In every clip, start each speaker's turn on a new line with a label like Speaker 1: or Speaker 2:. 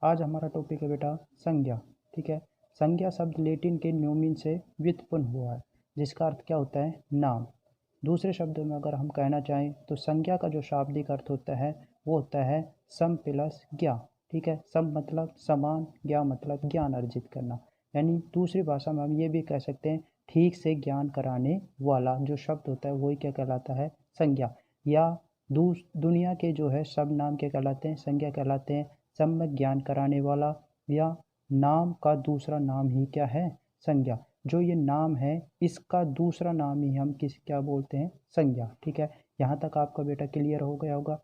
Speaker 1: आज हमारा टॉपिक है बेटा संज्ञा। ठीक है, संज्ञा शब्द लैटिन के न्यूमिन से व्युत्पन्न हुआ है, जिसका अर्थ क्या होता है? नाम। दूसरे शब्दों में अगर हम कहना चाहें तो संज्ञा का जो शाब्दिक अर्थ होता है वो होता है सम प्लस ज्ञा। ठीक है, सम मतलब समान, ज्ञा मतलब ज्ञान अर्जित करना। यानी दूसरी भाषा में हम ये भी कह सकते हैं ठीक से ज्ञान कराने वाला जो शब्द होता है वही क्या कहलाता है? संज्ञा। या दुनिया के जो है सब नाम क्या कहलाते हैं? संज्ञा कहलाते हैं। सम्यक ज्ञान कराने वाला या नाम का दूसरा नाम ही क्या है? संज्ञा। जो ये नाम है इसका दूसरा नाम ही हम क्या बोलते हैं? संज्ञा। ठीक है, यहाँ तक आपका बेटा क्लियर हो गया होगा।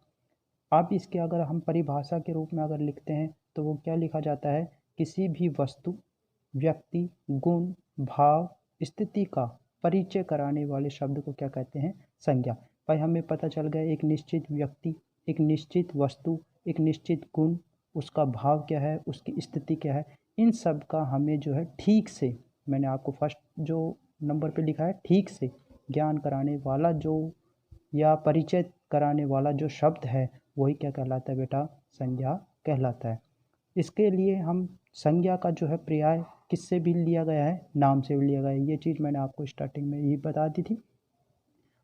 Speaker 1: अब इसके अगर हम परिभाषा के रूप में अगर लिखते हैं तो वो क्या लिखा जाता है? किसी भी वस्तु, व्यक्ति, गुण, भाव, स्थिति का परिचय कराने वाले शब्द को क्या कहते हैं? संज्ञा। भाई हमें पता चल गया एक निश्चित व्यक्ति, एक निश्चित वस्तु, एक निश्चित गुण, उसका भाव क्या है, उसकी स्थिति क्या है, इन सब का हमें जो है ठीक से, मैंने आपको फर्स्ट जो नंबर पे लिखा है ठीक से ज्ञान कराने वाला जो या परिचय कराने वाला जो शब्द है वही क्या कहलाता है बेटा? संज्ञा कहलाता है। इसके लिए हम संज्ञा का जो है पर्याय किससे भी लिया गया है? नाम से भी लिया गया है। ये चीज़ मैंने आपको स्टार्टिंग में ही बता दी थी।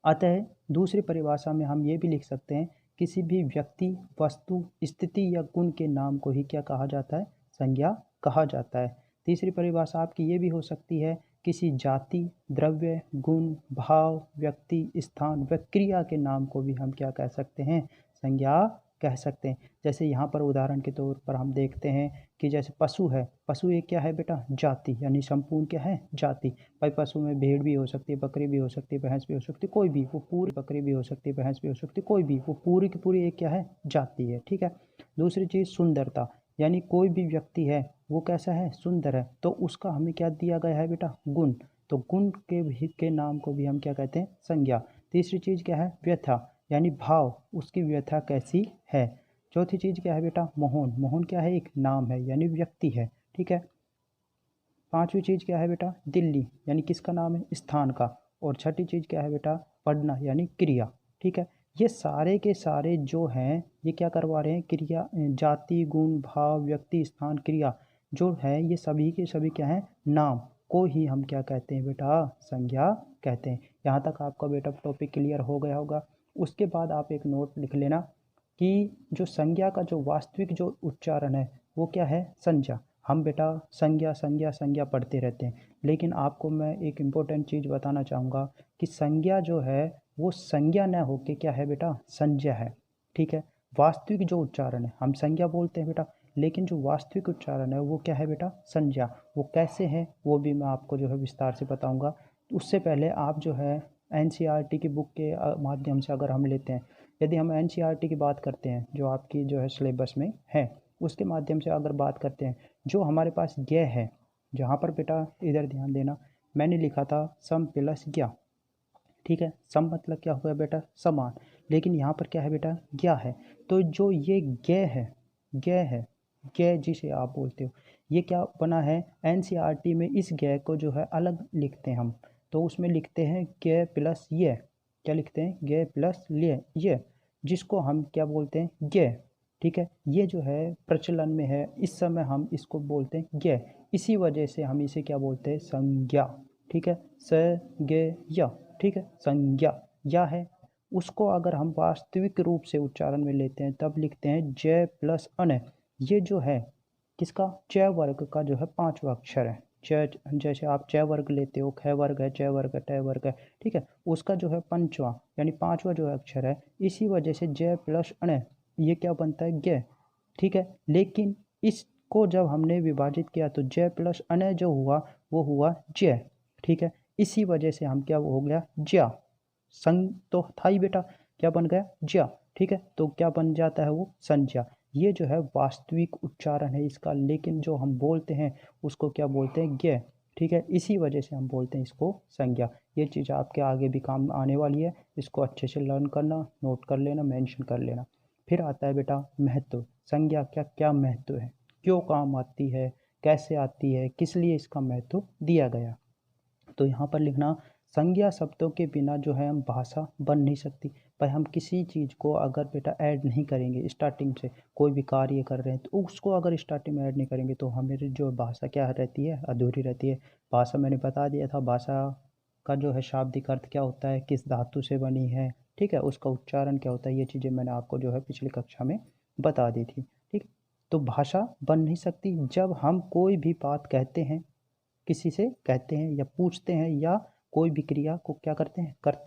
Speaker 1: अतः दूसरी परिभाषा में हम ये भी लिख सकते हैं किसी भी व्यक्ति, वस्तु, स्थिति या गुण के नाम को ही क्या कहा जाता है? संज्ञा कहा जाता है। तीसरी परिभाषा आपकी ये भी हो सकती है किसी जाति, द्रव्य, गुण, भाव, व्यक्ति, स्थान व क्रिया के नाम को भी हम क्या कह सकते हैं? संज्ञा कह सकते हैं। जैसे यहाँ पर उदाहरण के तौर पर हम देखते हैं कि जैसे पशु है, पशु एक क्या है बेटा? जाति, यानी संपूर्ण क्या है? जाति। भाई पशु में भेड़ भी हो सकती है, बकरी भी हो सकती है, भैंस भी हो सकती है, कोई भी, वो पूरी बकरी भी हो सकती है, भैंस भी हो सकती है, कोई भी, वो पूरी की पूरी एक क्या है? जाति है। ठीक है। दूसरी चीज़ सुंदरता, यानी कोई भी व्यक्ति है वो कैसा है? सुंदर है, तो उसका हमें क्या दिया गया है बेटा? गुण। तो गुण के नाम को भी हम क्या कहते हैं? संज्ञा। तीसरी चीज़ क्या है? व्यथा, यानी भाव, उसकी व्यथा कैसी है। चौथी चीज़ क्या है बेटा? मोहन। मोहन क्या है? एक नाम है, यानी व्यक्ति है। ठीक है। पांचवी चीज़ क्या है बेटा? दिल्ली, यानी किसका नाम है? स्थान का। और छठी चीज़ क्या है बेटा? पढ़ना, यानी क्रिया। ठीक है। ये सारे के सारे जो हैं ये क्या करवा रहे हैं? क्रिया, जाति, गुण, भाव, व्यक्ति, स्थान, क्रिया जो है ये सभी के सभी क्या है? नाम को ही हम क्या कहते हैं बेटा? संज्ञा कहते हैं। यहाँ तक आपका बेटा टॉपिक क्लियर हो गया होगा। उसके बाद आप एक नोट लिख लेना कि जो संज्ञा का जो वास्तविक जो उच्चारण है वो क्या है? संज्ञा। हम बेटा संज्ञा संज्ञा संज्ञा पढ़ते रहते हैं, लेकिन आपको मैं एक इम्पोर्टेंट चीज़ बताना चाहूँगा कि संज्ञा जो है वो संज्ञा न होके क्या है बेटा? संज्ञा है। ठीक है। वास्तविक जो उच्चारण है हम संज्ञा बोलते हैं बेटा, लेकिन जो वास्तविक उच्चारण है वो क्या है बेटा? संज्ञा। वो कैसे है वो भी मैं आपको जो है विस्तार से बताऊँगा। उससे पहले आप जो है NCERT की बुक के माध्यम से अगर हम लेते हैं, यदि हम NCERT की बात करते हैं जो आपकी जो है सिलेबस में है, उसके माध्यम से अगर बात करते हैं, जो हमारे पास ज्ञ है, जहाँ पर बेटा इधर ध्यान देना, मैंने लिखा था सम प्लस ज्ञा। ठीक है, सम मतलब क्या हुआ बेटा? समान। लेकिन यहाँ पर क्या है बेटा? ज्ञा है। तो जो ये ज्ञ है, ज्ञ है, ज्ञ जिसे आप बोलते हो, ये क्या बना है? NCERT में इस ज्ञ को जो है अलग लिखते हैं हम, तो उसमें लिखते हैं ज्ञ प्लस ये। क्या लिखते हैं? ज्ञ प्लस ये, जिसको हम क्या बोलते हैं? ज्ञ। ठीक है, ये जो है प्रचलन में है इस समय, हम इसको बोलते हैं ज्ञ। इसी वजह से हम इसे क्या बोलते हैं? संज्ञा। ठीक है, संज्ञा। ठीक है, संज्ञा या है। उसको अगर हम वास्तविक रूप से उच्चारण में लेते हैं तब लिखते हैं जय प्लस अन। ये जो है किसका? च वर्ग का जो है पांचवा अक्षर है। च, जैसे आप च वर्ग लेते हो, ख वर्ग है, च वर्ग है, ट वर्ग है। ठीक है, उसका जो है पंचवा यानी पांचवा जो है अक्षर है, इसी वजह से जय प्लस अण ये क्या बनता है? ज्ञ। ठीक है, लेकिन इसको जब हमने विभाजित किया तो जय प्लस अन जो हुआ वो हुआ जय। ठीक है, इसी वजह से हम क्या हो गया? ज्या। संग तो था ही बेटा, क्या बन गया? ज्या। ठीक है, तो क्या बन जाता है? वो संज्ञा। ये जो है वास्तविक उच्चारण है इसका, लेकिन जो हम बोलते हैं उसको क्या बोलते हैं? ज्ञ। ठीक है, इसी वजह से हम बोलते हैं इसको संज्ञा। ये चीज़ आपके आगे भी काम आने वाली है, इसको अच्छे से लर्न करना, नोट कर लेना, मेंशन कर लेना। फिर आता है बेटा महत्व। संज्ञा क्या क्या महत्व है, क्यों काम आती है, कैसे आती है, किस लिए इसका महत्व दिया गया। तो यहाँ पर लिखना संज्ञा शब्दों के बिना जो है हम भाषा बन नहीं सकती। भाई हम किसी चीज़ को अगर बेटा ऐड नहीं करेंगे स्टार्टिंग से, कोई भी कार्य कर रहे हैं तो उसको अगर स्टार्टिंग में ऐड नहीं करेंगे तो हमारी जो भाषा क्या रहती है, अधूरी रहती है। भाषा मैंने बता दिया था, भाषा का जो है शाब्दिक अर्थ क्या होता है, किस धातु से बनी है, ठीक है, उसका उच्चारण क्या होता है, ये चीज़ें मैंने आपको जो है पिछली कक्षा में बता दी थी। ठीक, तो भाषा बन नहीं सकती जब हम कोई भी बात कहते हैं, किसी से कहते हैं या पूछते हैं या कोई भी क्रिया को क्या करते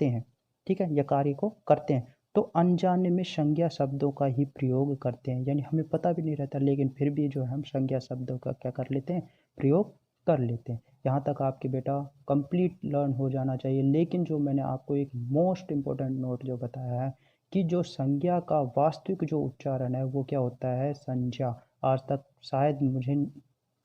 Speaker 1: हैं, ठीक है, या कार्य को करते हैं, तो अनजाने में संज्ञा शब्दों का ही प्रयोग करते हैं। यानी हमें पता भी नहीं रहता लेकिन फिर भी जो है हम संज्ञा शब्दों का क्या कर लेते हैं, प्रयोग कर लेते हैं। यहाँ तक आपके बेटा कंप्लीट लर्न हो जाना चाहिए। लेकिन जो मैंने आपको एक मोस्ट इम्पोर्टेंट नोट जो बताया है कि जो संज्ञा का वास्तविक जो उच्चारण है वो क्या होता है, संज्ञा। आज तक शायद मुझे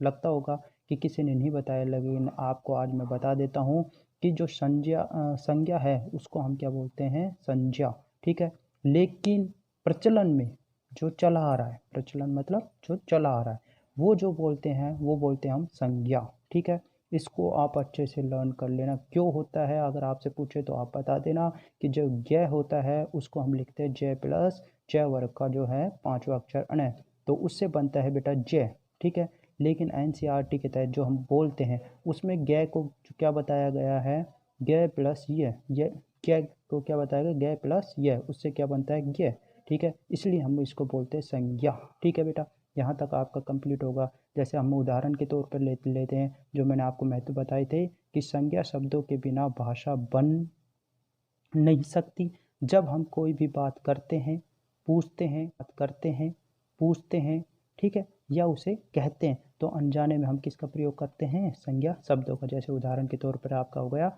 Speaker 1: लगता होगा कि किसी ने नहीं बताया, लेकिन आपको आज मैं बता देता हूँ कि जो संज्ञा है उसको हम क्या बोलते हैं, संज्ञा, ठीक है। लेकिन प्रचलन में जो चला आ रहा है, प्रचलन मतलब जो चला आ रहा है, वो जो बोलते हैं वो बोलते हैं हम संज्ञा, ठीक है। इसको आप अच्छे से लर्न कर लेना क्यों होता है। अगर आपसे पूछे तो आप बता देना कि जो ज्ञ होता है उसको हम लिखते हैं जय प्लस जय वर्ग का जो है पांचवा अक्षर अनय, तो उससे बनता है बेटा जय, ठीक है। लेकिन एनसीईआरटी के तहत जो हम बोलते हैं उसमें गै को क्या बताया गया है, गै प्लस ये गै को क्या बताया गया, गै प्लस ये, उससे क्या बनता है ज्ञ, ठीक है। इसलिए हम इसको बोलते हैं संज्ञा, ठीक है बेटा। यहाँ तक आपका कंप्लीट होगा। जैसे हम उदाहरण के तौर पर लेते हैं, जो मैंने आपको महत्व बताए थे कि संज्ञा शब्दों के बिना भाषा बन नहीं सकती। जब हम कोई भी बात करते हैं, पूछते हैं, बात करते हैं, पूछते हैं, ठीक है, या उसे कहते हैं, तो अनजाने में हम किसका प्रयोग करते हैं, संज्ञा शब्दों का। जैसे उदाहरण के तौर पर आपका हो गया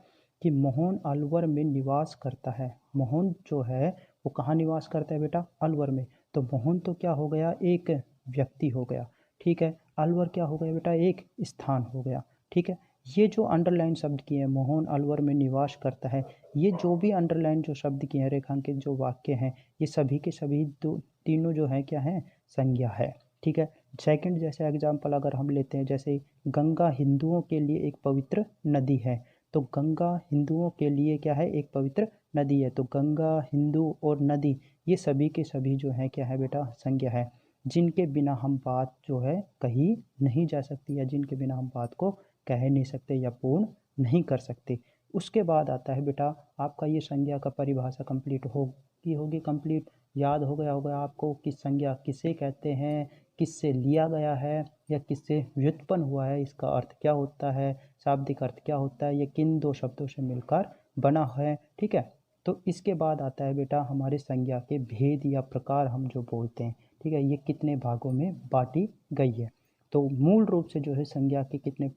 Speaker 1: कि मोहन अलवर में निवास करता है। मोहन जो है वो कहाँ निवास करता है बेटा, अलवर में। तो मोहन तो क्या हो गया, एक व्यक्ति हो गया, ठीक है। अलवर क्या हो गया बेटा, एक स्थान हो गया, ठीक है। ये जो अंडरलाइन शब्द किए हैं, मोहन अलवर में निवास करता है, ये जो भी अंडरलाइन जो शब्द किए हैं, रेखांकित जो वाक्य हैं, ये सभी के सभी तीनों जो है क्या है, संज्ञा है, ठीक है। सेकंड जैसे एग्जाम्पल अगर हम लेते हैं, जैसे गंगा हिंदुओं के लिए एक पवित्र नदी है, तो गंगा हिंदुओं के लिए क्या है, एक पवित्र नदी है। तो गंगा, हिंदू और नदी ये सभी के सभी जो है क्या है बेटा, संज्ञा है, जिनके बिना हम बात जो है कही नहीं जा सकती, या जिनके बिना हम बात को कह नहीं सकते या पूर्ण नहीं कर सकते। उसके बाद आता है बेटा आपका ये संज्ञा का परिभाषा कंप्लीट होगी कंप्लीट। याद हो गया होगा आपको कि संज्ञा किसे कहते हैं, किससे लिया गया है या किससे व्युत्पन्न हुआ है, इसका अर्थ क्या होता है, शाब्दिक अर्थ क्या होता है, ये किन दो शब्दों से मिलकर बना है, ठीक है। तो इसके बाद आता है बेटा हमारे संज्ञा के भेद या प्रकार हम जो बोलते हैं, ठीक है, ये कितने भागों में बांटी गई है। तो मूल रूप से जो है संज्ञा के कितने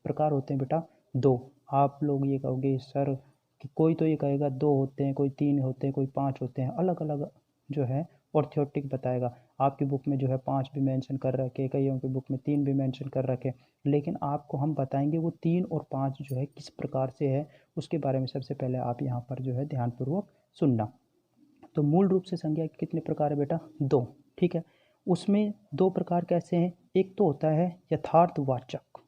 Speaker 1: प्रकार होते हैं बेटा, दो। आप लोग ये कहोगे सर कि कोई तो ये कहेगा दो होते हैं, कोई तीन होते हैं, कोई पांच होते हैं, अलग अलग जो है ऑर्थोटिक बताएगा। आपकी बुक में जो है पांच भी मेंशन कर रखे, कईयों की बुक में तीन भी मेंशन कर रखे, लेकिन आपको हम बताएंगे वो तीन और पांच जो है किस प्रकार से है, उसके बारे में सबसे पहले आप यहाँ पर जो है ध्यानपूर्वक सुनना। तो मूल रूप से संज्ञा के कितने प्रकार है बेटा, दो, ठीक है। उसमें दो प्रकार कैसे हैं, एक तो होता है यथार्थवाचक,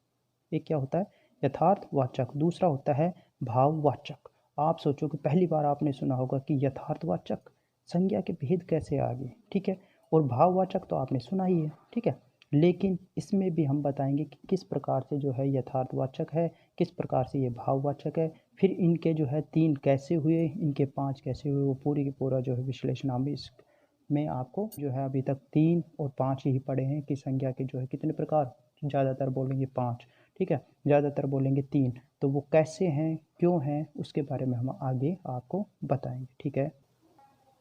Speaker 1: एक क्या होता है, यथार्थवाचक, दूसरा होता है भाववाचक। आप सोचो कि पहली बार आपने सुना होगा कि यथार्थवाचक संज्ञा के भेद कैसे आ गए, ठीक है, और भाववाचक तो आपने सुना ही है, ठीक है। लेकिन इसमें भी हम बताएंगे कि किस प्रकार से जो है यथार्थवाचक है, किस प्रकार से ये भाववाचक है, फिर इनके जो है तीन कैसे हुए, इनके पांच कैसे हुए, वो पूरी की पूरा जो है विश्लेषण हम इस में आपको जो है अभी तक तीन और पाँच ही पढ़े हैं कि संज्ञा के जो है कितने प्रकार, ज़्यादातर बोलेंगे पाँच, ठीक है, ज़्यादातर बोलेंगे तीन। तो वो कैसे हैं, क्यों हैं, उसके बारे में हम आगे आपको बताएंगे, ठीक है।